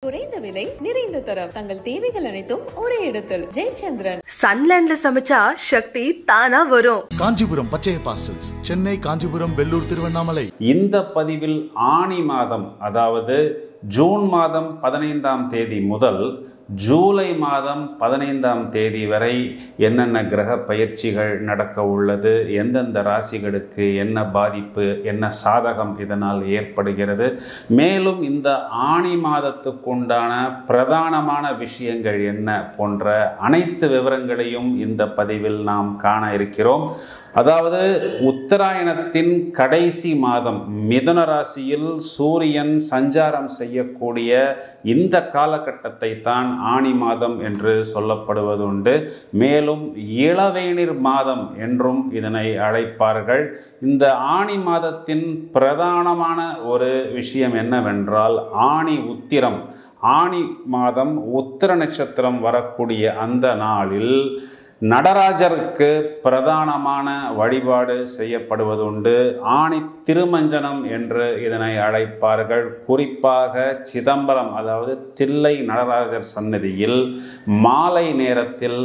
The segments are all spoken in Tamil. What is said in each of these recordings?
குறைந்த விலை நிறைந்த தரம். தங்கள் தேவைகள் அனைத்தும் ஒரே இடத்தில். ஜெயச்சந்திரன். சன்லேண்ட்ல சமைச்சா சக்தி தானா வரும். காஞ்சிபுரம் பச்சையப்பா சில்க்ஸ், சென்னை, காஞ்சிபுரம், வெள்ளூர், திருவண்ணாமலை. இந்த பதிவில் ஆனி மாதம், அதாவது ஜூன் மாதம் 15ஆம் தேதி முதல் ஜூலை மாதம் 15ஆம் தேதி வரை என்னென்ன கிரக பயிற்சிகள் நடக்க உள்ளது, எந்தெந்த ராசிகளுக்கு என்ன பாதிப்பு, என்ன சாதகம் இதனால் ஏற்படுகிறது, மேலும் இந்த ஆனி மாதத்துக்குண்டான பிரதானமான விஷயங்கள் என்ன போன்ற அனைத்து விவரங்களையும் இந்த பதிவில் நாம் காண இருக்கிறோம். அதாவது உத்தராயணத்தின் கடைசி மாதம் மிதுன ராசியில் சூரியன் சஞ்சாரம் செய்யக்கூடிய இந்த காலகட்டத்தை தான் ஆனி மாதம் என்று சொல்லப்படுவது உண்டு. மேலும் இளவேனிர் மாதம் என்றும் இதனை அழைப்பார்கள். இந்த ஆனி மாதத்தின் பிரதானமான ஒரு விஷயம் என்னவென்றால் ஆனி உத்திரம். ஆனி மாதம் உத்திர நட்சத்திரம் வரக்கூடிய அந்த நாளில் நடராஜருக்கு பிரதானமான வழிபாடு செய்யப்படுவது உண்டு. ஆணி திருமஞ்சனம் என்று இதனை அழைப்பார்கள். குறிப்பாக சிதம்பரம், அதாவது தில்லை நடராஜர் சன்னதியில் மாலை நேரத்தில்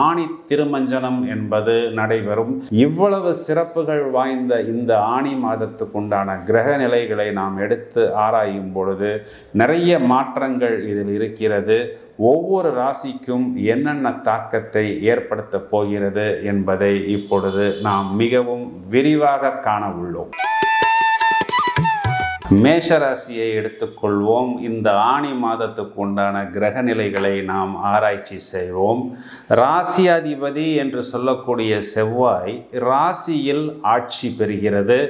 ஆணி திருமஞ்சனம் என்பது நடைபெறும். இவ்வளவு சிறப்புகள் வாய்ந்த இந்த ஆனி மாதத்துக்குண்டான கிரக நிலைகளை நாம் எடுத்து ஆராயும் பொழுது நிறைய மாற்றங்கள் இதில் இருக்கிறது. ஒவ்வொரு ராசிக்கும் என்னென்ன தாக்கத்தை ஏற்படுத்த போகிறது என்பதை இப்பொழுது நாம் மிகவும் விரிவாக காண உள்ளோம். மேஷ ராசியை எடுத்துக்கொள்வோம். இந்த ஆனி மாதத்துக்கு உண்டான கிரக நிலைகளை நாம் ஆராய்ச்சி செய்வோம். ராசியாதிபதி என்று சொல்லக்கூடிய செவ்வாய் ராசியில் ஆட்சி பெறுகிறது.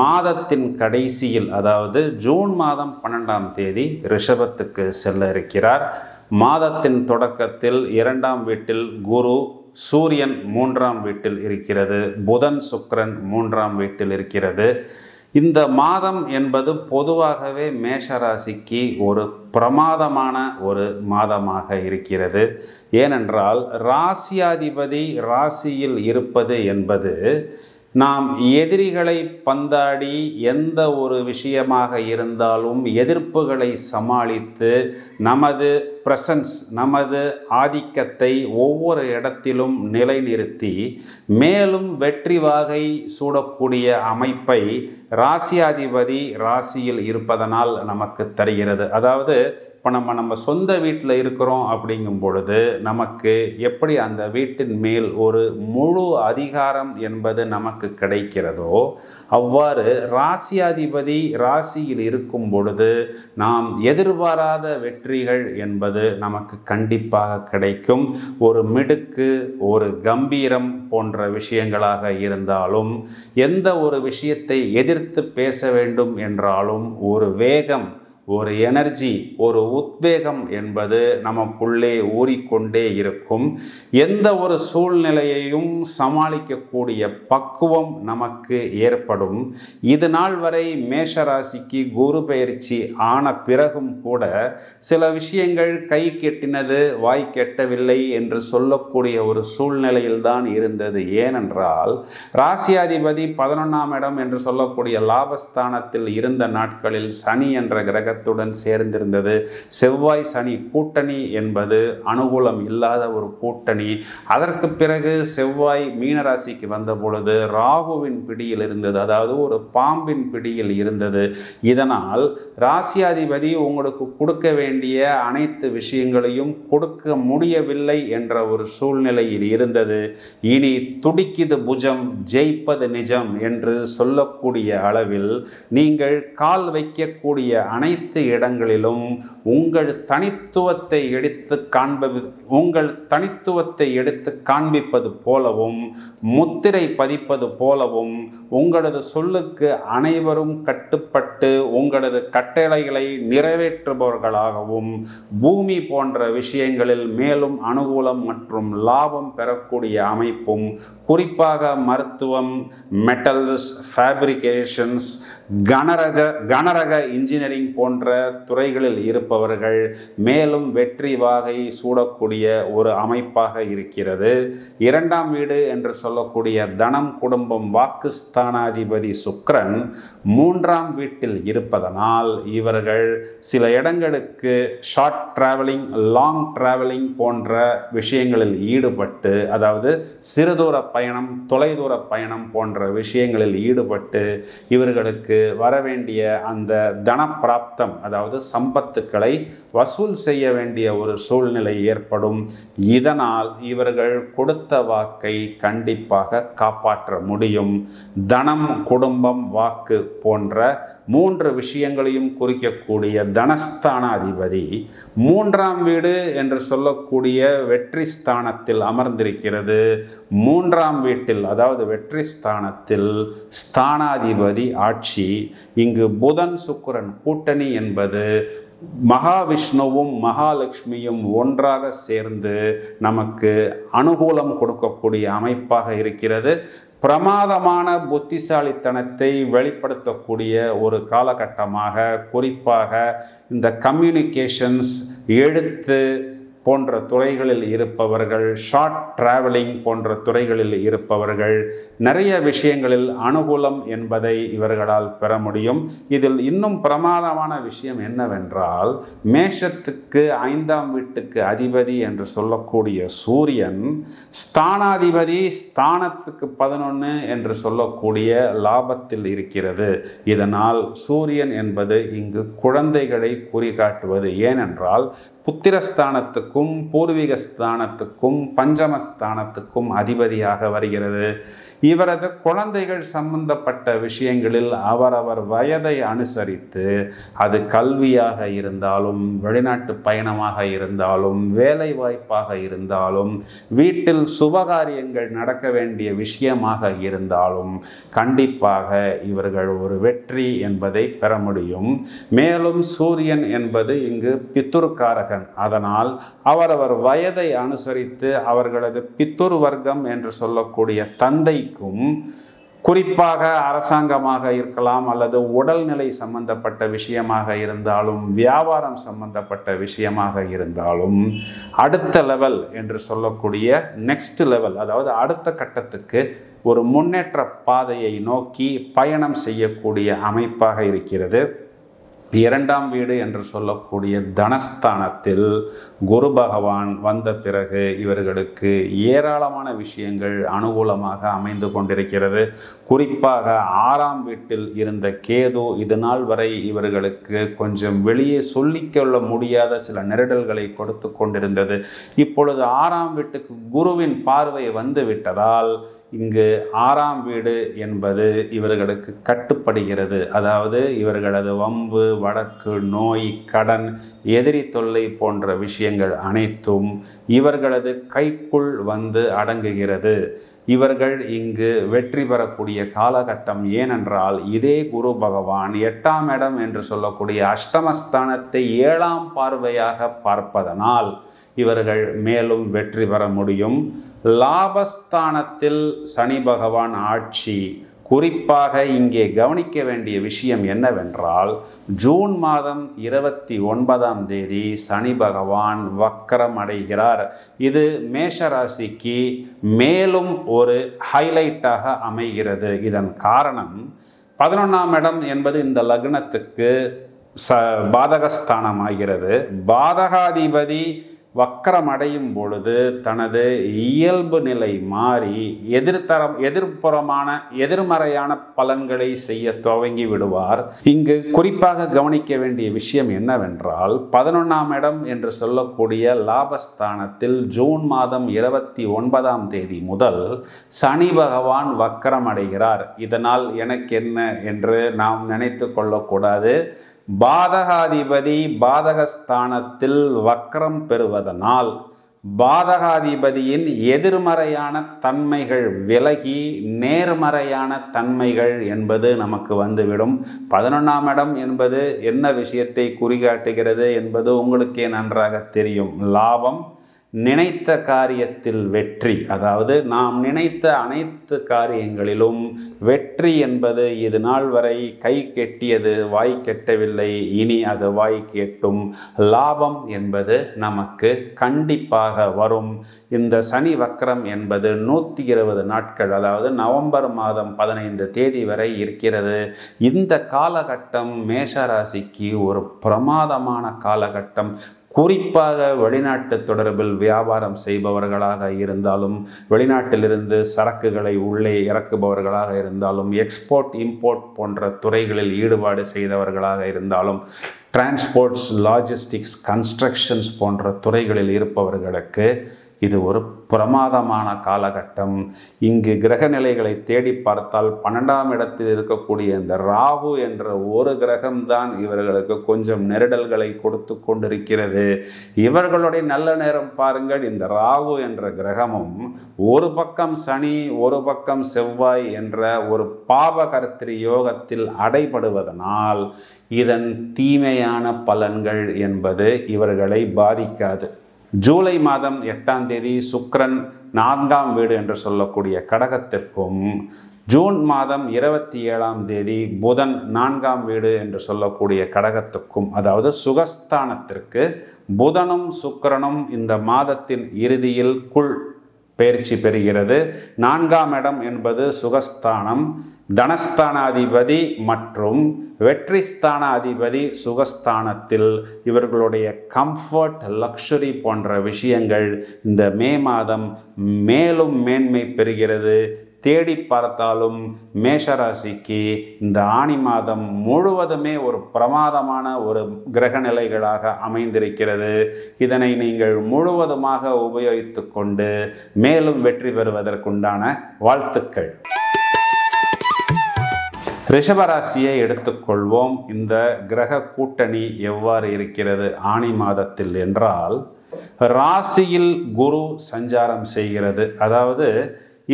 மாதத்தின் கடைசியில், அதாவது ஜூன் மாதம் 12ஆம் தேதி ரிஷபத்துக்கு செல்ல இருக்கிறார். மாதத்தின் தொடக்கத்தில் 2ஆம் வீட்டில் குரு, சூரியன் 3ஆம் வீட்டில் இருக்கிறது, புதன் சுக்கிரன் 3ஆம் வீட்டில் இருக்கிறது. இந்த மாதம் என்பது பொதுவாகவே மேஷராசிக்கு ஒரு பிரமாதமான ஒரு மாதமாக இருக்கிறது. ஏனென்றால் ராசியாதிபதி ராசியில் இருப்பது என்பது நாம் எதிரிகளை பந்தாடி எந்த ஒரு விஷயமாக இருந்தாலும் எதிர்ப்புகளை சமாளித்து நமது பிரசன்ஸ், நமது ஆதிக்கத்தை ஒவ்வொரு இடத்திலும் நிலைநிறுத்தி மேலும் வெற்றி வாகை சூடக்கூடிய அமைப்பை ராசியாதிபதி ராசியில் இருப்பதனால் நமக்கு தருகிறது. அதாவது இப்போ நம்ம சொந்த வீட்டில் இருக்கிறோம் அப்படிங்கும் பொழுது நமக்கு எப்படி அந்த வீட்டின் மேல் ஒரு முழு அதிகாரம் என்பது நமக்கு கிடைக்கிறதோ, அவ்வாறு ராசியாதிபதி ராசியில் இருக்கும் பொழுது நாம் எதிர்பாராத வெற்றிகள் என்பது நமக்கு கண்டிப்பாக கிடைக்கும். ஒரு மிடுக்கு, ஒரு கம்பீரம் போன்ற விஷயங்களாக இருந்தாலும், எந்த ஒரு விஷயத்தை எதிர்த்து பேச வேண்டும் என்றாலும் ஒரு வேகம், ஒரு எனர்ஜி, ஒரு உத்வேகம் என்பது நமக்குள்ளே ஊறிக்கொண்டே இருக்கும். எந்த ஒரு சூழ்நிலையையும் சமாளிக்கக்கூடிய பக்குவம் நமக்கு ஏற்படும். இது நாள் வரை மேஷராசிக்கு குரு பயிற்சி ஆன பிறகும் கூட சில விஷயங்கள் கை கெட்டினது வாய் கெட்டவில்லை என்று சொல்லக்கூடிய ஒரு சூழ்நிலையில்தான் இருந்தது. ஏனென்றால் ராசியாதிபதி 11ஆம் இடம் என்று சொல்லக்கூடிய லாபஸ்தானத்தில் இருந்த நாட்களில் சனி என்ற கிரக சேர்ந்திருந்தது. செவ்வாய் சனி கூட்டணி என்பது அனுகூலம் இல்லாத ஒரு கூட்டணி. அதற்கு பிறகு செவ்வாய் மீனராசிக்கு வந்த பொழுது ராகுவின் பிடியில் இருந்தது, அதாவது ஒரு பாம்பின் பிடியில் இருந்தது. இதனால் ராசியாதிபதி உங்களுக்கு கொடுக்க வேண்டிய அனைத்து விஷயங்களையும் கொடுக்க முடியவில்லை என்ற ஒரு சூழ்நிலையில் இருந்தது. இனி துடிக்குது புஜம், ஜெயிப்பது நிஜம் என்று சொல்லக்கூடிய அளவில் நீங்கள் கால் வைக்கக்கூடிய அனைத்து இடங்களிலும் உங்கள் தனித்துவத்தை எடுத்து காண்பிப்பது போலவும், முத்திரை பதிப்பது போலவும், உங்களது சொல்லுக்கு அனைவரும் கட்டுப்பட்டு உங்களது கட்டளைகளை நிறைவேற்றுபவர்களாகவும், பூமி போன்ற விஷயங்களில் மேலும் அனுகூலம் மற்றும் லாபம் பெறக்கூடிய அமைப்பும், குறிப்பாக மருத்துவம், மெட்டல்ஸ், ஃபேப்ரிகேஷன்ஸ், கனரக இன்ஜினியரிங் போன்ற துறைகளில் இருப்பவர்கள் மேலும் வெற்றி வாகை சூடக்கூடிய ஒரு அமைப்பாக இருக்கிறது. 2ஆம் வீடு என்று சொல்லக்கூடிய தனம், குடும்பம், வாக்குஸ்தானம் ஸ்தானாதிபதி சுக்கிரன் 3ஆம் வீட்டில் இருப்பதனால் இவர்கள் சில இடங்களுக்கு ஷார்ட் டிராவலிங், லாங் டிராவலிங் போன்ற விஷயங்களில் ஈடுபட்டு, அதாவது சிறுதூர பயணம், தொலைதூர பயணம் போன்ற விஷயங்களில் ஈடுபட்டு இவர்களுக்கு வரவேண்டிய அந்த தனப்பிராப்தம், அதாவது சம்பத்துக்களை வசூல் செய்ய வேண்டிய ஒரு சூழ்நிலை ஏற்படும். இதனால் இவர்கள் கொடுத்த வாக்கை கண்டிப்பாக காப்பாற்ற முடியும். தனம், குடும்பம், வாக்கு போன்ற 3 விஷயங்களையும் குறிக்கக்கூடிய தனஸ்தானாதிபதி 3ஆம் வீடு என்று சொல்லக்கூடிய வெற்றி ஸ்தானத்தில் அமர்ந்திருக்கிறது. 3ஆம் வீட்டில், அதாவது வெற்றி ஸ்தானத்தில் ஸ்தானாதிபதி ஆட்சி. இங்கு புதன் சுக்கிரன் கூட்டணி என்பது மகாவிஷ்ணுவும் மகாலட்சுமியும் ஒன்றாக சேர்ந்து நமக்கு அனுகூலம் கொடுக்கக்கூடிய அமைப்பாக இருக்கிறது. பிரமாதமான புத்திசாலித்தனத்தை வெளிப்படுத்தக்கூடிய ஒரு காலகட்டமாக, குறிப்பாக இந்த கம்யூனிகேஷன்ஸ், எழுத்து போன்ற துறைகளில் இருப்பவர்கள், ஷார்ட் டிராவலிங் போன்ற துறைகளில் இருப்பவர்கள் நிறைய விஷயங்களில் அனுகூலம் என்பதை இவர்களால் பெற முடியும். இதில் இன்னும் பிரமாதமான விஷயம் என்னவென்றால், மேஷத்துக்கு 5ஆம் வீட்டுக்கு அதிபதி என்று சொல்லக்கூடிய சூரியன் ஸ்தானாதிபதி ஸ்தானத்துக்கு 11 என்று சொல்லக்கூடிய லாபத்தில் இருக்கிறது. இதனால் சூரியன் என்பது இங்கு குழந்தைகளை குறிகாட்டுவது. ஏனென்றால் புத்திரஸ்தானத்துக்கும் பூர்வீக ஸ்தானத்துக்கும் பஞ்சமஸ்தானத்துக்கும் அதிபதியாக வருகிறது. இவரது குழந்தைகள் சம்பந்தப்பட்ட விஷயங்களில் அவரவர் வயதை அனுசரித்து, அது கல்வியாக இருந்தாலும், வெளிநாட்டு பயணமாக இருந்தாலும், வேலை வாய்ப்பாக இருந்தாலும், வீட்டில் சுபகாரியங்கள் நடக்க வேண்டிய விஷயமாக இருந்தாலும் கண்டிப்பாக இவர்கள் ஒரு வெற்றி என்பதை பெற முடியும். மேலும் சூரியன் என்பது இங்கு பித்துர்காரகன். அதனால் அவரவர் வயதை அனுசரித்து அவர்களது பித்துர் வர்க்கம் என்று சொல்லக்கூடிய தந்தைக்கும், குறிப்பாக அரசாங்கமாக இருக்கலாம், அல்லது உடல்நிலை சம்பந்தப்பட்ட விஷயமாக இருந்தாலும், வியாபாரம் சம்பந்தப்பட்ட விஷயமாக இருந்தாலும், அடுத்த லெவல் என்று சொல்லக்கூடிய நெக்ஸ்ட் லெவல், அதாவது அடுத்த கட்டத்துக்கு ஒரு முன்னேற்ற பாதையை நோக்கி பயணம் செய்யக்கூடிய அமைப்பாக இருக்கிறது. 2ஆம் வீடு என்று சொல்லக்கூடிய தனஸ்தானத்தில் குரு பகவான் வந்த பிறகு இவர்களுக்கு ஏராளமான விஷயங்கள் அனுகூலமாக அமைந்து கொண்டிருக்கிறது. குறிப்பாக 6ஆம் வீட்டில் இருந்த கேது இதனால் வரை இவர்களுக்கு கொஞ்சம் வெளியே சொல்லிக்கொள்ள முடியாத சில நெருடல்களை கொடுத்து கொண்டிருந்தது. இப்பொழுது 6ஆம் வீட்டுக்கு குருவின் பார்வை வந்து விட்டதால் இங்கு 6ஆம் வீடு என்பது இவர்களுக்கு கட்டுப்படுகிறது. அதாவது இவர்களது வம்பு, வழக்கு, நோய், கடன், எதிரி தொல்லை போன்ற விஷயங்கள் அனைத்தும் இவர்களது கைக்குள் வந்து அடங்குகிறது. இவர்கள் இங்கு வெற்றி பெறக்கூடிய காலகட்டம். ஏனென்றால் இதே குரு பகவான் 8ஆம் இடம் என்று சொல்லக்கூடிய அஷ்டமஸ்தானத்தை 7ஆம் பார்வையாக பார்ப்பதனால் இவர்கள் மேலும் வெற்றி பெற முடியும். லாபஸ்தானத்தில் சனி பகவான் ஆட்சி. குறிப்பாக இங்கே கவனிக்க வேண்டிய விஷயம் என்னவென்றால், ஜூன் மாதம் 29ஆம் தேதி சனி பகவான் வக்கரம் அடைகிறார். இது மேஷராசிக்கு மேலும் ஒரு ஹைலைட்டாக அமைகிறது. இதன் காரணம், 11ஆம் இடம் என்பது இந்த லக்னத்துக்கு பாதகஸ்தானமாகிறது. பாதகாதிபதி வக்கரம் அடையும் பொழுது தனது இயல்பு நிலை மாறி எதிர்மறையான பலன்களை செய்ய துவங்கி விடுவார். இங்கு குறிப்பாக கவனிக்க வேண்டிய விஷயம் என்னவென்றால், 11ஆம் இடம் என்று சொல்லக்கூடிய லாபஸ்தானத்தில் ஜூன் மாதம் 29ஆம் தேதி முதல் சனி பகவான் வக்கரம் அடைகிறார். இதனால் எனக்கு என்ன என்று நாம் நினைத்து கொள்ளக்கூடாது. பாதகாதிபதி பாதகஸ்தானத்தில் வக்கரம் பெறுவதனால் பாதகாதிபதியின் எதிர்மறையான தன்மைகள் விலகி நேர்மறையான தன்மைகள் என்பது நமக்கு வந்துவிடும். 11ஆம் இடம் என்பது என்ன விஷயத்தை குறிகாட்டுகிறது என்பது உங்களுக்கே நன்றாக தெரியும். லாபம், நினைத்த காரியத்தில் வெற்றி, அதாவது நாம் நினைத்த அனைத்து காரியங்களிலும் வெற்றி என்பது இது நாள் வரை கை கெட்டியது வாய் கெட்டவில்லை, இனி அது வாய் கேட்டும். லாபம் என்பது நமக்கு கண்டிப்பாக வரும். இந்த சனி வக்கரம் என்பது 120 நாட்கள், அதாவது நவம்பர் மாதம் 15 தேதி வரை இருக்கிறது. இந்த காலகட்டம் மேஷராசிக்கு ஒரு பிரமாதமான காலகட்டம். குறிப்பாக வெளிநாட்டு தொடர்பில் வியாபாரம் செய்பவர்களாக இருந்தாலும், வெளிநாட்டிலிருந்து சரக்குகளை உள்ளே இறக்குபவர்களாக இருந்தாலும், எக்ஸ்போர்ட் இம்போர்ட் போன்ற துறைகளில் ஈடுபாடு செய்தவர்களாக இருந்தாலும், டிரான்ஸ்போர்ட்ஸ், லாஜிஸ்டிக்ஸ், கன்ஸ்ட்ரக்ஷன்ஸ் போன்ற துறைகளில் இருப்பவர்களுக்கு இது ஒரு பிரமாதமான காலகட்டம். இங்கு கிரக நிலைகளை தேடி பார்த்தால் 12ஆம் இடத்தில் இருக்கக்கூடிய இந்த ராகு என்ற ஒரு கிரகம்தான் இவர்களுக்கு கொஞ்சம் நெருடல்களை கொடுத்து கொண்டிருக்கிறது. இவர்களுடைய நல்ல நேரம் பாருங்கள். இந்த ராகு என்ற கிரகமும் ஒரு பக்கம் சனி, ஒரு பக்கம் செவ்வாய் என்ற ஒரு பாவகர்த்திரி யோகத்தில் அடைபடுவதனால் இதன் தீமையான பலன்கள் என்பது இவர்களை பாதிக்காது. ஜூலை மாதம் 8ஆம் தேதி சுக்கிரன் 4ஆம் வீடு என்று சொல்லக்கூடிய கடகத்திற்கும், ஜூன் மாதம் 27ஆம் தேதி புதன் 4ஆம் வீடு என்று சொல்லக்கூடிய கடகத்துக்கும், அதாவது சுகஸ்தானத்திற்கு புதனும் சுக்கிரனும் இந்த மாதத்தின் இறுதியில் பெயர்ச்சி பெறுகிறது. 4ஆம் இடம் என்பது சுகஸ்தானம். தனஸ்தானாதிபதி மற்றும் வெற்றி ஸ்தானாதிபதி சுகஸ்தானத்தில் இவர்களுடைய கம்ஃபர்ட், லக்ஸுரி போன்ற விஷயங்கள் இந்த மே மாதம் மேலும் மேன்மை பெறுகிறது. தேடி பார்த்தாலும் மேஷராசிக்கு இந்த ஆனி மாதம் முழுவதுமே ஒரு பிரமாதமான ஒரு கிரக நிலைகளாக அமைந்திருக்கிறது. இதனை நீங்கள் முழுவதுமாக உபயோகித்து கொண்டு மேலும் வெற்றி பெறுவதற்குண்டான வாழ்த்துக்கள். ரிஷபராசியை எடுத்துக்கொள்வோம். இந்த கிரக கூட்டணி எவ்வாறு இருக்கிறது ஆனி மாதத்தில் என்றால், ராசியில் குரு சஞ்சாரம் செய்கிறது. அதாவது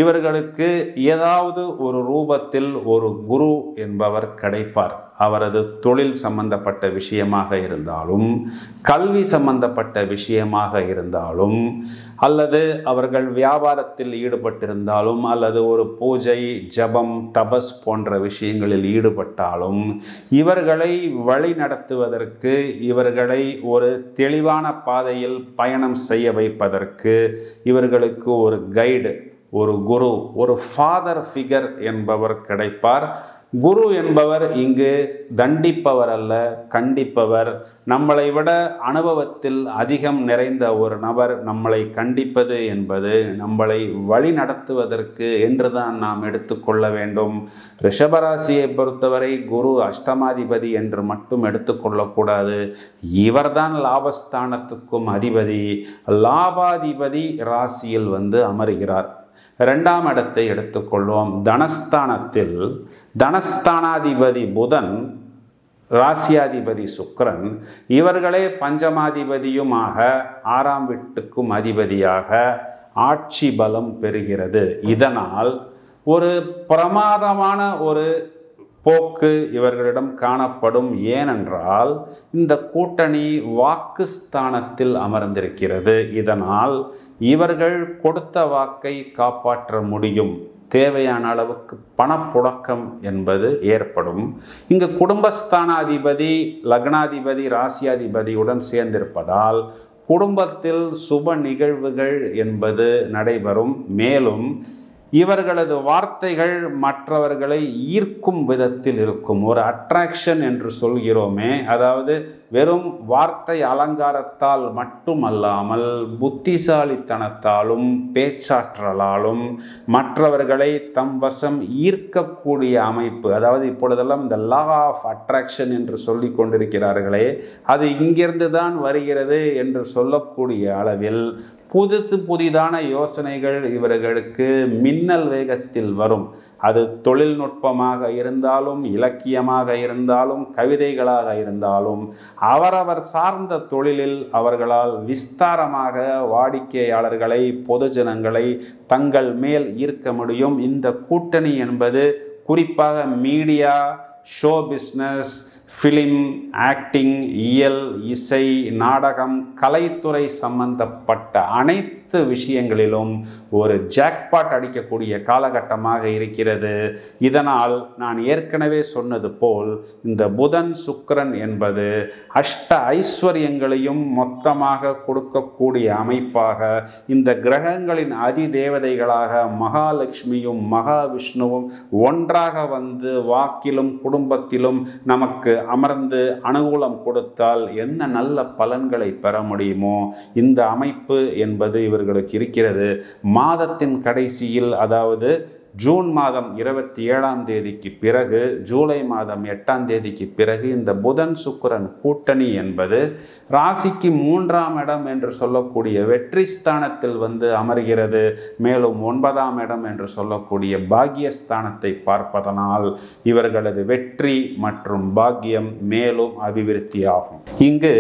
இவர்களுக்கு ஏதாவது ஒரு ரூபத்தில் ஒரு குரு என்பவர் கிடைப்பார். அவரது தொழில் சம்பந்தப்பட்ட விஷயமாக இருந்தாலும், கல்வி சம்பந்தப்பட்ட விஷயமாக இருந்தாலும், அல்லது அவர்கள் வியாபாரத்தில் ஈடுபட்டிருந்தாலும், அல்லது ஒரு பூஜை, ஜபம், தபஸ் போன்ற விஷயங்களில் ஈடுபட்டாலும், இவர்களை வழி நடத்துவதற்கு, இவர்களை ஒரு தெளிவான பாதையில் பயணம் செய்ய வைப்பதற்கு இவர்களுக்கு ஒரு கைடு, ஒரு குரு, ஒரு ஃபாதர் ஃபிகர் என்பவர் கிடைப்பார். குரு என்பவர் இங்கு தண்டிப்பவர் அல்ல, கண்டிப்பவர். நம்மளை விட அனுபவத்தில் அதிகம் நிறைந்த ஒரு நபர் நம்மளை கண்டிப்பது என்பது நம்மளை வழி நடத்துவதற்கு என்றுதான் நாம் எடுத்துக்கொள்ள வேண்டும். ரிஷபராசியை பொறுத்தவரை குரு அஷ்டமாதிபதி என்று மட்டும் எடுத்துக்கொள்ளக்கூடாது. இவர்தான் லாபஸ்தானத்துக்கும் அதிபதி. லாபாதிபதி ராசியில் அமருகிறார். 2ஆம் இடத்தை எடுத்துக்கொள்வோம். தனஸ்தானத்தில் தனஸ்தானாதிபதி புதன், ராசியாதிபதி சுக்கிரன், இவர்களே பஞ்சமாதிபதியுமாக 6ஆம் வீட்டுக்கும் அதிபதியாக ஆட்சி பலம் பெறுகிறது. இதனால் ஒரு பிரமாதமான ஒரு போக்கு இவர்களிடம் காணப்படும். ஏனென்றால் இந்த கூட்டணி வாக்குஸ்தானத்தில் அமர்ந்திருக்கிறது. இதனால் இவர்கள் கொடுத்த வாக்கை காப்பாற்ற முடியும். தேவையான அளவுக்கு பணப்புழக்கம் என்பது ஏற்படும். இங்கு குடும்பஸ்தானாதிபதி, லக்னாதிபதி, ராசியாதிபதியுடன் சேர்ந்திருப்பதால் குடும்பத்தில் சுப நிகழ்வுகள் என்பது நடைபெறும். மேலும் இவர்களது வார்த்தைகள் மற்றவர்களை ஈர்க்கும் விதத்தில் இருக்கும். ஒரு அட்ராக்ஷன் என்று சொல்கிறோமே, அதாவது வெறும் வார்த்தை அலங்காரத்தால் மட்டுமல்லாமல் புத்திசாலித்தனத்தாலும் பேச்சாற்றலாலும் மற்றவர்களை தம் வசம் ஈர்க்கக்கூடிய அமைப்பு. அதாவது இப்பொழுதெல்லாம் இந்த லா ஆஃப் அட்ராக்ஷன் என்று சொல்லி கொண்டிருக்கிறார்களே, அது இங்கிருந்து தான் வருகிறது என்று சொல்லக்கூடிய அளவில் புதிதான யோசனைகள் இவர்களுக்கு மின்னல் வேகத்தில் வரும். அது தொழில்நுட்பமாக இருந்தாலும், இலக்கியமாக இருந்தாலும், கவிதைகளாக இருந்தாலும், அவரவர் சார்ந்த தொழிலில் அவர்களால் விஸ்தாரமாக வாடிக்கையாளர்களை, பொதுஜனங்களை தங்கள் மேல் ஈர்க்க முடியும். இந்த கூட்டணி என்பது குறிப்பாக media, show business, film, acting, இயல், இசை, நாடகம், கலைத்துறை சம்பந்தப்பட்ட அனைத்து விஷயங்களிலும் ஒரு ஜாக்பாட் அடிக்கக்கூடிய காலகட்டமாக இருக்கிறது. இதனால் நான் ஏற்கனவே சொன்னது போல் இந்த புதன் சுக்கிரன் என்பது அஷ்ட ஐஸ்வர்யங்களையும் மொத்தமாக கொடுக்கக்கூடிய அமைப்பாக, இந்த கிரகங்களின் அதி தேவதைகளாக மகாலட்சுமியும் மகாவிஷ்ணுவும் ஒன்றாக வந்து வாக்கிலும் குடும்பத்திலும் நமக்கு அமர்ந்து அனுகூலம் கொடுத்தால் என்ன நல்ல பலன்களை பெற முடியுமோ இந்த அமைப்பு என்பது இவர்களுக்கு இருக்கிறது. மாதத்தின் கடைசியில், அதாவது ஜூன் மாதம் 27ஆம் தேதிக்கு பிறகு, ஜூலை மாதம் 8ஆம் தேதிக்கு பிறகு இந்த புதன் சுக்கிரன் கூட்டணி என்பது ராசிக்கு 3ஆம் இடம் என்று சொல்லக்கூடிய வெற்றி ஸ்தானத்தில் வந்து அமர்கிறது. மேலும் 9ஆம் இடம் என்று சொல்லக்கூடிய பாக்கியஸ்தானத்தை பார்ப்பதனால் இவர்களது வெற்றி மற்றும் பாக்கியம் மேலும் அபிவிருத்தியாகும். இங்கு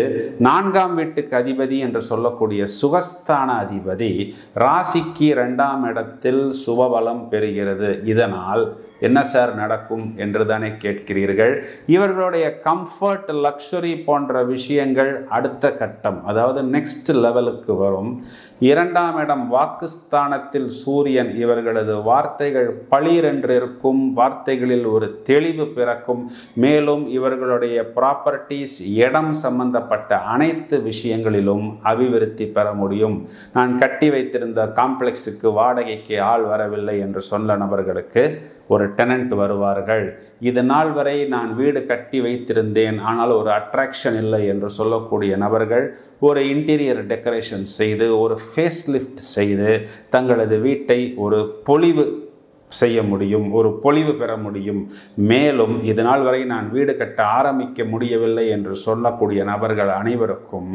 4ஆம் வீட்டுக்கு அதிபதி என்று சொல்லக்கூடிய சுகஸ்தான அதிபதி ராசிக்கு 2ஆம் இடத்தில் சுபபலம் பெறுகிறது. இதனால் என்ன சார் நடக்கும் என்று தானே கேட்கிறீர்கள். இவர்களுடைய கம்ஃபர்ட், லக்ஸுரி போன்ற விஷயங்கள் அடுத்த கட்டம், அதாவது நெக்ஸ்ட் லெவலுக்கு வரும். 2ஆம் இடம் வாக்குஸ்தானத்தில் சூரியன். இவர்களது வார்த்தைகள் பளீர் என்று இருக்கும், வார்த்தைகளில் ஒரு தெளிவு பிறக்கும். மேலும் இவர்களுடைய ப்ராப்பர்ட்டிஸ், இடம் சம்பந்தப்பட்ட அனைத்து விஷயங்களிலும் அபிவிருத்தி பெற முடியும். நான் கட்டி வைத்திருந்த காம்ப்ளெக்ஸுக்கு வாடகைக்கு ஆள் வரவில்லை என்று சொன்ன நபர்களுக்கு ஒரு டெனன்ட் வருவார்கள். இது நாள் வரை நான் வீடு கட்டி வைத்திருந்தேன், ஆனால் ஒரு அட்ராக்ஷன் இல்லை என்று சொல்லக்கூடிய நபர்கள் ஒரு இன்டீரியர் டெக்கரேஷன் செய்து, ஒரு ஃபேஸ் லிஃப்ட் செய்து தங்களது வீட்டை ஒரு பொலிவு செய்ய முடியும், ஒரு பொலிவு பெற முடியும். மேலும் இது நாள் வரை நான் வீடு கட்ட ஆரம்பிக்க முடியவில்லை என்று சொல்லக்கூடிய நபர்கள் அனைவருக்கும்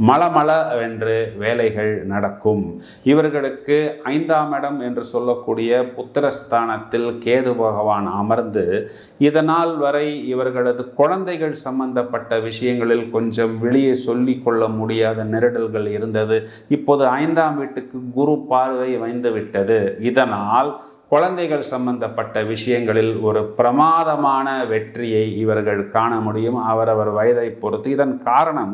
மளமள என்று வேலைகள் நடக்கும். இவர்களுக்கு 5ஆம் இடம் என்று சொல்லக்கூடிய புத்திரஸ்தானத்தில் கேது பகவான் அமர்ந்து இதனால் வரை இவர்களது குழந்தைகள் சம்பந்தப்பட்ட விஷயங்களில் கொஞ்சம் வெளியே சொல்லி கொள்ள முடியாத நெருடல்கள் இருந்தது. இப்போது 5ஆம் வீட்டுக்கு குரு பார்வை வந்துவிட்டது. இதனால் குழந்தைகள் சம்பந்தப்பட்ட விஷயங்களில் ஒரு பிரமாதமான வெற்றியை இவர்கள் காண முடியும், அவரவர் வயதை பொறுத்து. இதன் காரணம்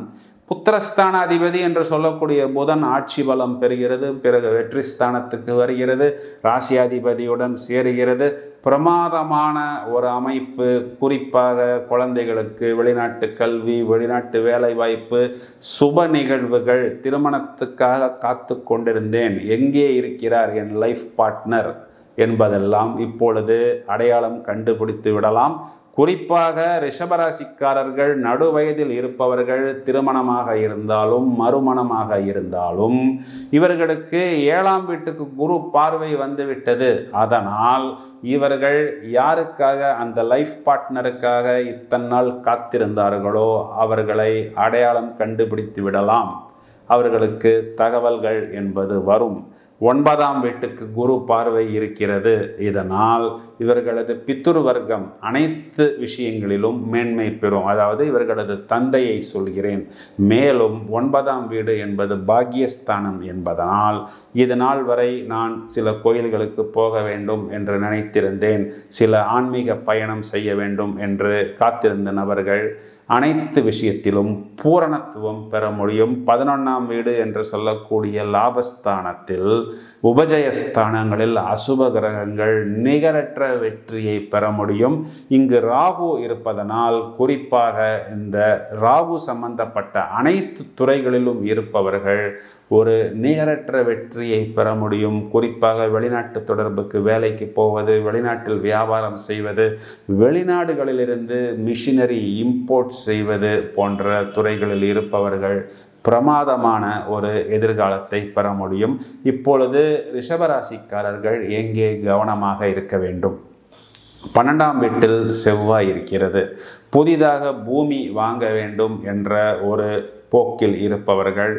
புத்திரஸ்தான அதிபதி என்று சொல்லக்கூடிய புதன் ஆட்சி பலம் பெறுகிறது. பிறகு வெற்றி ஸ்தானத்துக்கு வருகிறது, ராசியாதிபதியுடன் சேருகிறது. பிரமாதமான ஒரு அமைப்பு. குறிப்பாக குழந்தைகளுக்கு வெளிநாட்டு கல்வி, வெளிநாட்டு வேலை வாய்ப்பு, சுப நிகழ்வுகள். திருமணத்துக்காக காத்து கொண்டிருந்தேன், எங்கே இருக்கிறார் என் லைஃப் பார்ட்னர் என்பதெல்லாம் இப்பொழுது அடையாளம் கண்டுபிடித்து விடலாம். குறிப்பாக ரிஷபராசிக்காரர்கள், நடுவயதில் இருப்பவர்கள், திருமணமாக இருந்தாலும் மறுமணமாக இருந்தாலும் இவர்களுக்கு 7ஆம் வீட்டுக்கு குரு பார்வை வந்துவிட்டது. அதனால் இவர்கள் யாருக்காக, அந்த லைஃப் பார்ட்னருக்காக இத்தனை நாள் காத்திருந்தார்களோ அவர்களை அடையாளம் கண்டுபிடித்து விடலாம். அவர்களுக்கு தகவல்கள் என்பது வரும். 9ஆம் வீட்டுக்கு குரு பார்வை இருக்கிறது. இதனால் இவர்களது பித்துரு வர்க்கம் அனைத்து விஷயங்களிலும் மேன்மை பெறும். அதாவது இவர்களது தந்தையை சொல்கிறேன். மேலும் 9ஆம் வீடு என்பது பாக்கியஸ்தானம் என்பதனால் இது நாள் வரை நான் சில கோயில்களுக்கு போக வேண்டும் என்று நினைத்திருந்தேன், சில ஆன்மீக பயணம் செய்ய வேண்டும் என்று காத்திருந்த நபர்கள் அனைத்து விஷயத்திலும் பூரணத்துவம் பெற முடியும். 11ஆம் வீடு என்று சொல்லக்கூடிய லாபஸ்தானத்தில், உபஜயஸ்தானங்களில் அசுப கிரகங்கள் நிகரற்ற வெற்றியை பெற முடியும். இங்கு ராகு இருப்பதனால், குறிப்பாக இந்த ராகு சம்பந்தப்பட்ட அனைத்து துறைகளிலும் இருப்பவர்கள் ஒரு நிகரற்ற வெற்றியை பெற முடியும். குறிப்பாக வெளிநாட்டு தொடர்புக்கு வேலைக்கு போவது, வெளிநாட்டில் வியாபாரம் செய்வது, வெளிநாடுகளிலிருந்து மிஷினரி இம்போர்ட் செய்வது போன்ற துறைகளில் இருப்பவர்கள் பிரமாதமான ஒரு எதிர்காலத்தை பெற முடியும். இப்பொழுது ரிஷபராசிக்காரர்கள் எங்கே கவனமாக இருக்க வேண்டும்? 12ஆம் வீட்டில் செவ்வாய் இருக்கிறது. புதிதாக பூமி வாங்க வேண்டும் என்ற ஒரு போக்கில் இருப்பவர்கள்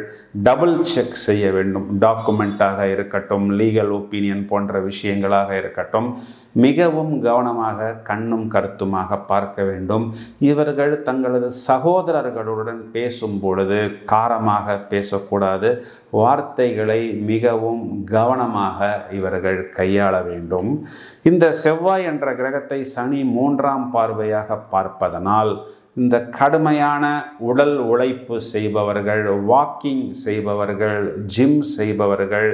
டபுள் செக் செய்ய வேண்டும். டாக்குமெண்ட்டாக இருக்கட்டும், லீகல் ஒப்பீனியன் போன்ற விஷயங்களாக இருக்கட்டும், மிகவும் கவனமாக கண்ணும் கருத்துமாக பார்க்க வேண்டும். இவர்கள் தங்களது சகோதரர்களுடன் பேசும் பொழுது காரமாக பேசக்கூடாது. வார்த்தைகளை மிகவும் கவனமாக இவர்கள் கையாள வேண்டும். இந்த செவ்வாய் என்ற கிரகத்தை சனி 3ஆம் பார்வையாக பார்ப்பதனால் இந்த கடுமையான உடல் உழைப்பு செய்பவர்கள், வாக்கிங் செய்பவர்கள், ஜிம் செய்பவர்கள்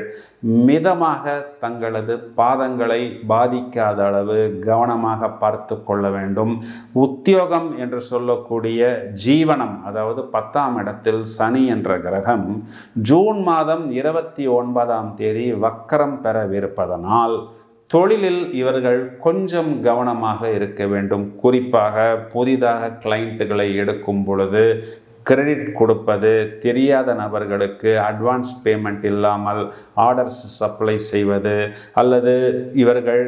மிதமாக தங்களது பாதங்களை பாதிக்காத அளவு கவனமாக பார்த்து கொள்ள வேண்டும். உத்தியோகம் என்று சொல்லக்கூடிய ஜீவனம், அதாவது 10ஆம் இடத்தில் சனி என்ற கிரகம் ஜூன் மாதம் 29ஆம் தேதி வக்கரம் பெறவிருப்பதனால் தொழிலில் இவர்கள் கொஞ்சம் கவனமாக இருக்க வேண்டும். குறிப்பாக புதிதாக கிளைண்ட்டுகளை எடுக்கும் பொழுது கிரெடிட் கொடுப்பது, தெரியாத நபர்களுக்கு அட்வான்ஸ் பேமெண்ட் இல்லாமல் ஆர்டர்ஸ் சப்ளை செய்வது, அல்லது இவர்கள்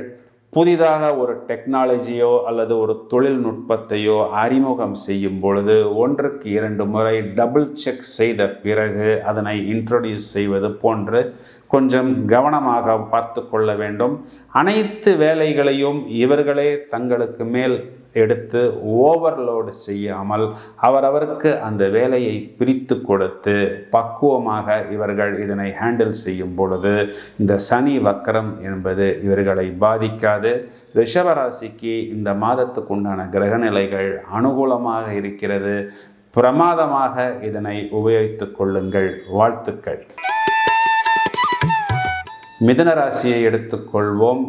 புதிதாக ஒரு டெக்னாலஜியோ அல்லது ஒரு தொழில்நுட்பத்தையோ அறிமுகம் செய்யும் பொழுது 1க்கு 2 முறை டபுள் செக் செய்த பிறகு அதனை இன்ட்ரோடியூஸ் செய்வது போன்று கொஞ்சம் கவனமாக பார்த்து கொள்ள வேண்டும். அனைத்து வேலைகளையும் இவர்களே தங்களுக்கு மேல் எடுத்து ஓவர்லோடு செய்யாமல் அவரவருக்கு அந்த வேலையை பிரித்து கொடுத்து பக்குவமாக இவர்கள் இதனை ஹேண்டில் செய்யும் பொழுது இந்த சனி வக்கரம் என்பது இவர்களை பாதிக்காது. ரிஷபராசிக்கு இந்த மாதத்துக்கு உண்டான கிரகநிலைகள் அனுகூலமாக இருக்கிறது. பிரமாதமாக இதனை உபயோகித்துக் கொள்ளுங்கள். வாழ்த்துக்கள். மிதுன ராசியை எடுத்துக்கொள்வோம்.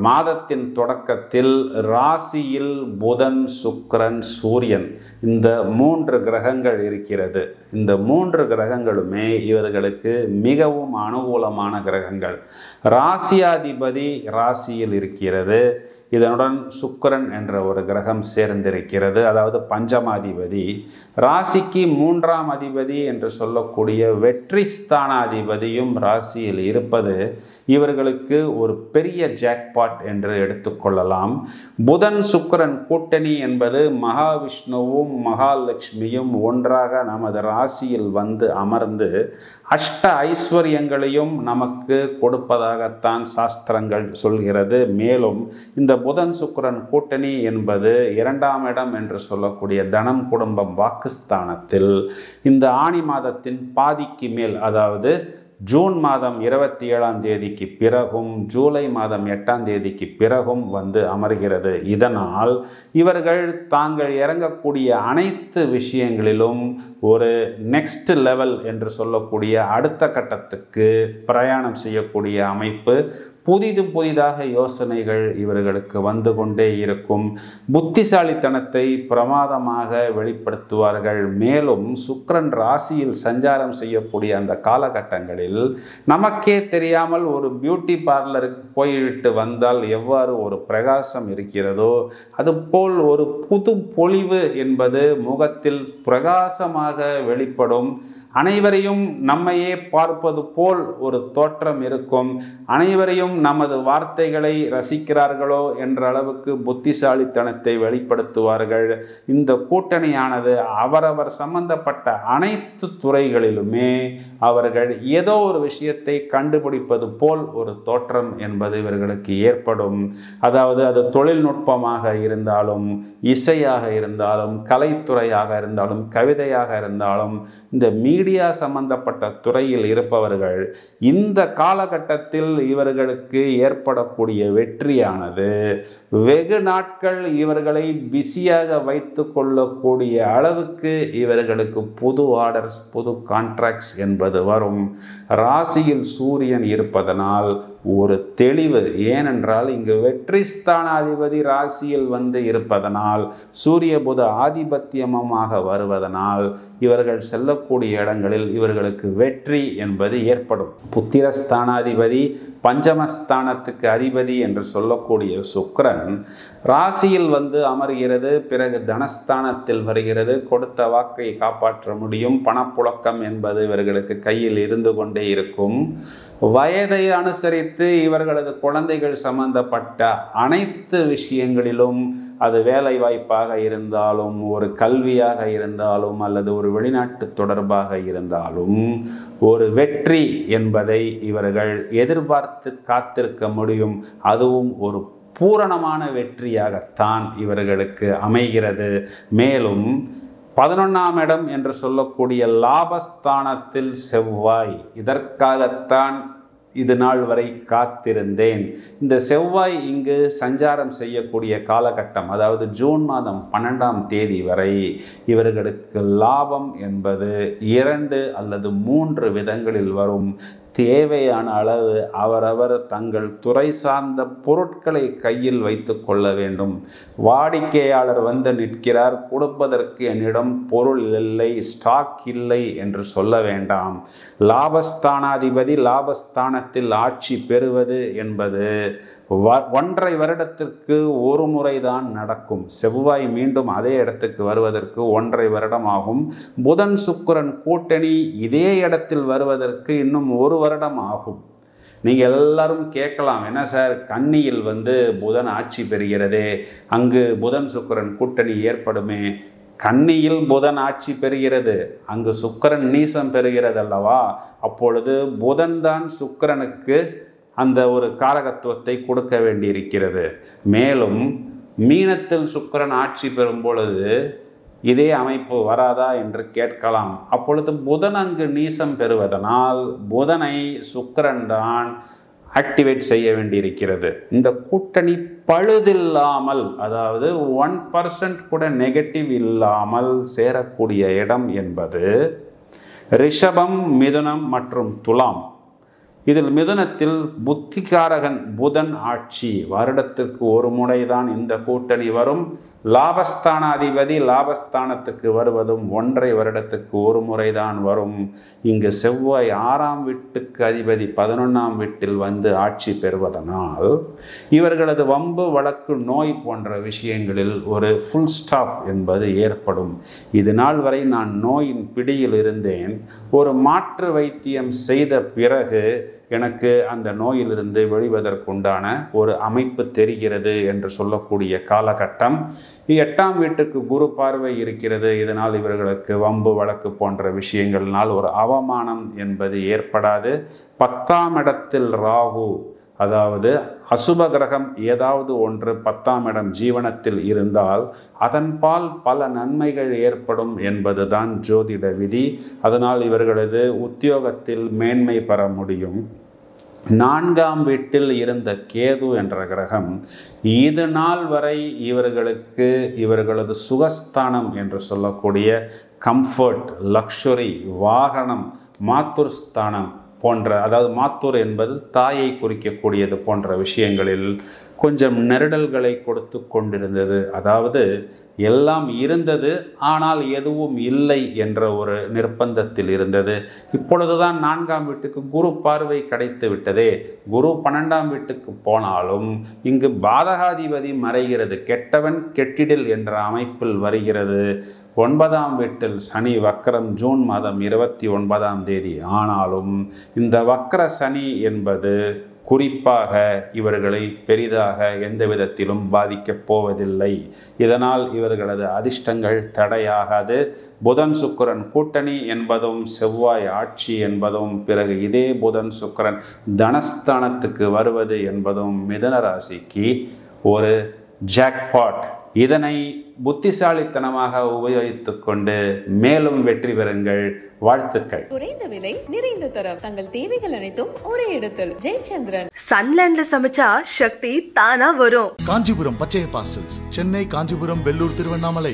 மாதத்தின் தொடக்கத்தில் ராசியில் புதன், சுக்கிரன், சூரியன் இந்த 3 கிரகங்கள் இருக்கிறது. இந்த 3 கிரகங்களுமே இவர்களுக்கு மிகவும் அனுகூலமான கிரகங்கள். ராசியாதிபதி ராசியில் இருக்கிறது. இதனுடன் சுக்கிரன் என்ற ஒரு கிரகம் சேர்ந்திருக்கிறது, அதாவது பஞ்சமாதிபதி. ராசிக்கு 3ஆம் அதிபதி என்று சொல்லக்கூடிய வெற்றி ஸ்தானாதிபதியும் ராசியில் இருப்பது இவர்களுக்கு ஒரு பெரிய ஜாக்பாட் என்று எடுத்துக்கொள்ளலாம். புதன் சுக்கிரன் கூட்டணி என்பது மகாவிஷ்ணுவும் மகாலட்சுமியும் ஒன்றாக நமது ராசியில் வந்து அமர்ந்து அஷ்ட ஐஸ்வர்யங்களையும் நமக்கு கொடுப்பதாகத்தான் சாஸ்திரங்கள் சொல்கிறது. மேலும் இந்த புதன் சுக்கிரன் கூட்டணி என்பது 2ஆம் இடம் என்று சொல்லக்கூடிய தனம், குடும்பம், வாக்குஸ்தானத்தில் இந்த ஆனி மாதத்தின் பாதிக்கு மேல், அதாவது ஜூன் மாதம் 27ஆம் தேதிக்கு பிறகும் ஜூலை மாதம் 8ஆம் தேதிக்கு பிறகும் வந்து அமர்கிறது. இதனால் இவர்கள் தாங்கள் இறங்கக்கூடிய அனைத்து விஷயங்களிலும் ஒரு நெக்ஸ்ட் லெவல் என்று சொல்லக்கூடிய அடுத்த கட்டத்துக்கு பிரயாணம் செய்யக்கூடிய அமைப்பு, புதிதாக யோசனைகள் இவர்களுக்கு வந்து கொண்டே இருக்கும். புத்திசாலித்தனத்தை பிரமாதமாக வெளிப்படுத்துவார்கள். மேலும் சுக்கிரன் ராசியில் சஞ்சாரம் செய்யக்கூடிய அந்த காலகட்டங்களில் நமக்கே தெரியாமல் ஒரு பியூட்டி பார்லருக்கு போய்விட்டு வந்தால் எவ்வாறு ஒரு பிரகாசம் இருக்கிறதோ அதுபோல் ஒரு புது பொலிவு என்பது முகத்தில் பிரகாசமாக வெளிப்படும். அனைவரையும் நம்மையே பார்ப்பது போல் ஒரு தோற்றம் இருக்கும். அனைவரையும் நமது வார்த்தைகளை ரசிக்கிறார்களோ என்ற அளவுக்கு புத்திசாலித்தனத்தை வெளிப்படுத்துவார்கள். இந்த கூட்டணியானது அவரவர் சம்பந்தப்பட்ட அனைத்து துறைகளிலுமே அவர்கள் ஏதோ ஒரு விஷயத்தை கண்டுபிடிப்பது போல் ஒரு தோற்றம் என்பது இவர்களுக்கு ஏற்படும். அதாவது அது தொழில்நுட்பமாக இருந்தாலும், இசையாக இருந்தாலும், கலைத்துறையாக இருந்தாலும், கவிதையாக இருந்தாலும், இந்த மீடியா சம்பந்தப்பட்ட துறையில் இருப்பவர்கள் இந்த காலகட்டத்தில் இவர்களுக்கு ஏற்படக்கூடிய வெற்றியானது வெகு நாட்கள் இவர்களை பிஸியாக வைத்து கொள்ளக்கூடிய அளவுக்கு இவர்களுக்கு புது ஆர்டர்ஸ், புது கான்ட்ராக்ட்ஸ் என்பது வரும். ராசியில் சூரியன் இருப்பதனால் ஒரு தெளிவு. ஏனென்றால் இங்கு வெற்றி ஸ்தானாதிபதி ராசியில் வந்து இருப்பதனால், சூரிய புத ஆதிபத்தியமாக வருவதனால் இவர்கள் செல்லக்கூடிய இடங்களில் இவர்களுக்கு வெற்றி என்பது ஏற்படும். புத்திரஸ்தானாதிபதி, பஞ்சமஸ்தானத்துக்கு அதிபதி என்று சொல்லக்கூடிய சுக்கிரன் ராசியில் வந்து அமர்கிறது. பிறகு தனஸ்தானத்தில் வருகிறது. கொடுத்த வாக்கை காப்பாற்ற முடியும். பணப்புழக்கம் என்பது இவர்களுக்கு கையில் இருந்து கொண்டே இருக்கும். வயதை அனுசரித்து இவர்களது குழந்தைகள் சம்பந்தப்பட்ட அனைத்து விஷயங்களிலும், அது வேலை வாய்ப்பாக இருந்தாலும், ஒரு கல்வியாக இருந்தாலும், அல்லது ஒரு வெளிநாட்டு தொடர்பாக இருந்தாலும், ஒரு வெற்றி என்பதை இவர்கள் எதிர்பார்த்து காத்திருக்க முடியும். அதுவும் ஒரு பூரணமான வெற்றியாகத்தான் இவர்களுக்கு அமைகிறது. மேலும் 11ஆம் இடம் என்று சொல்லக்கூடிய லாபஸ்தானத்தில் செவ்வாய். இதற்காகத்தான் இது நாள் வரை காத்திருந்தேன். இந்த செவ்வாய் இங்கு சஞ்சாரம் செய்யக்கூடிய காலகட்டம், அதாவது ஜூன் மாதம் 12ஆம் தேதி வரை இவர்களுக்கு லாபம் என்பது 2 அல்லது 3 விதங்களில் வரும். தேவையான அளவு அவரவர் தங்கள் துறை சார்ந்த பொருட்களை கையில் வைத்து கொள்ள வேண்டும். வாடிக்கையாளர் வந்து நிற்கிறார், கொடுப்பதற்கு என்னிடம் பொருள் இல்லை, ஸ்டாக் இல்லை என்று சொல்ல வேண்டாம். லாபஸ்தானாதிபதி லாபஸ்தானத்தில் ஆட்சி பெறுவது என்பது 1.5 வருடத்திற்கு ஒரு முறைதான் நடக்கும். செவ்வாய் மீண்டும் அதே இடத்துக்கு வருவதற்கு 1.5 வருடம் ஆகும். புதன் சுக்கிரன் கூட்டணி இதே இடத்தில் வருவதற்கு இன்னும் 1 வருடம் ஆகும். நீங்கள் எல்லாரும் கேட்கலாம், என்ன சார் கன்னியில் புதன் ஆட்சி பெறுகிறதே, அங்கு புதன் சுக்கிரன் கூட்டணி ஏற்படுமே. கன்னியில் புதன் ஆட்சி பெறுகிறது, அங்கு சுக்கிரன் நீசம் பெறுகிறது அல்லவா? அப்பொழுது புதன் தான் சுக்கிரனுக்கு அந்த ஒரு காரகத்துவத்தை கொடுக்க வேண்டியிருக்கிறது. மேலும் மீனத்தில் சுக்கிரன் ஆட்சி பெறும் பொழுது இதே அமைப்பு வராதா என்று கேட்கலாம். அப்பொழுது புதன் அங்கு நீசம் பெறுவதனால் புதனை சுக்கிரன் தான் ஆக்டிவேட் செய்ய வேண்டியிருக்கிறது. இந்த கூட்டணி பழுதில்லாமல், அதாவது 1% கூட நெகட்டிவ் இல்லாமல் சேரக்கூடிய இடம் என்பது ரிஷபம், மிதுனம் மற்றும் துலாம். இதில் மிதுனத்தில் புத்திகாரகன் புதன் ஆட்சி, வருடத்திற்கு ஒரு முறைதான் இந்த கூட்டணி வரும். லாபஸ்தானாதிபதி லாபஸ்தானத்துக்கு வருவதும் 1.5 வருடத்துக்கு ஒரு முறைதான் வரும். இங்கு செவ்வாய் 6ஆம் வீட்டுக்கு அதிபதி 11ஆம் வீட்டில் ஆட்சி பெறுவதனால் இவர்களது வம்பு வழக்கு நோய் போன்ற விஷயங்களில் ஒரு ஃபுல் ஸ்டாப் என்பது ஏற்படும். இது நாள் வரை நான் நோயின் பிடியில் இருந்தேன். ஒரு மாற்று வைத்தியம் செய்த பிறகு எனக்கு அந்த நோயிலிருந்து வெளிவதற்குண்டான ஒரு அமைப்பு தெரிகிறது என்று சொல்லக்கூடிய காலகட்டம். 8ஆம் வீட்டுக்கு குரு பார்வை இருக்கிறது. இதனால் இவர்களுக்கு வம்பு வழக்கு போன்ற விஷயங்கள்னால் ஒரு அவமானம் என்பது ஏற்படாது. 10ஆம் இடத்தில் ராகு, அதாவது அசுப கிரகம் ஏதாவது ஒன்று 10ஆம் இடம் ஜீவனத்தில் இருந்தால் அதன்பால் பல நன்மைகள் ஏற்படும் என்பதுதான் ஜோதிட விதி. அதனால் இவர்களது உத்தியோகத்தில் மேன்மை பெற முடியும். 4ஆம் வீட்டில் இருந்த கேது என்ற கிரகம் இது நாள் வரை இவர்களுக்கு இவர்களது சுகஸ்தானம் என்று சொல்லக்கூடிய கம்ஃபர்ட், லக்ஷுரி, வாகனம், மாத்துர் ஸ்தானம் போன்ற, அதாவது மாத்தூர் என்பது தாயை குறிக்கக்கூடியது போன்ற விஷயங்களில் கொஞ்சம் நெருடல்களை கொடுத்து கொண்டிருந்தது. அதாவது எல்லாம் இருந்தது, ஆனால் எதுவும் இல்லை என்ற ஒரு நிர்பந்தத்தில் இருந்தது. இப்பொழுதுதான் 4ஆம் வீட்டுக்கு குரு பார்வை கிடைத்து விட்டதே. குரு 12ஆம் வீட்டுக்கு போனாலும் இங்கு பாதகாதிபதி மறைகிறது. கெட்டவன் கெட்டிடில் என்ற அமைப்பில் வருகிறது. 9ஆம் வீட்டில் சனி வக்கரம் ஜூன் மாதம் 29ஆம் தேதி. ஆனாலும் இந்த வக்கர சனி என்பது குறிப்பாக இவர்களை பெரிதாக எந்த விதத்திலும் பாதிக்கப் போவதில்லை. இதனால் இவர்களது அதிர்ஷ்டங்கள் தடையாகாது. புதன் சுக்கிரன் கூட்டணி என்பதும் செவ்வாய் ஆட்சி என்பதும் பிறகு இதே புதன் சுக்கிரன் தனஸ்தானத்துக்கு வருவது என்பதும் மிதுன ராசிக்கு ஒரு ஜாக்பாட். இதனை புத்திசாலித்தனமாக உபயோகித்துக் கொண்டு மேலும் வெற்றி பெறுங்கள். வாழ்த்துக்கள். குறைந்த விலை, நிறைந்த தரம், தங்கள் தேவைகள் அனைத்தும் ஒரே இடத்தில். ஜெயச்சந்திரன். சன்லேண்ட்ல சமைச்சா சக்தி தானா வரும். காஞ்சிபுரம் பச்சையப்பா சில்க்ஸ், சென்னை, காஞ்சிபுரம், வெள்ளூர், திருவண்ணாமலை.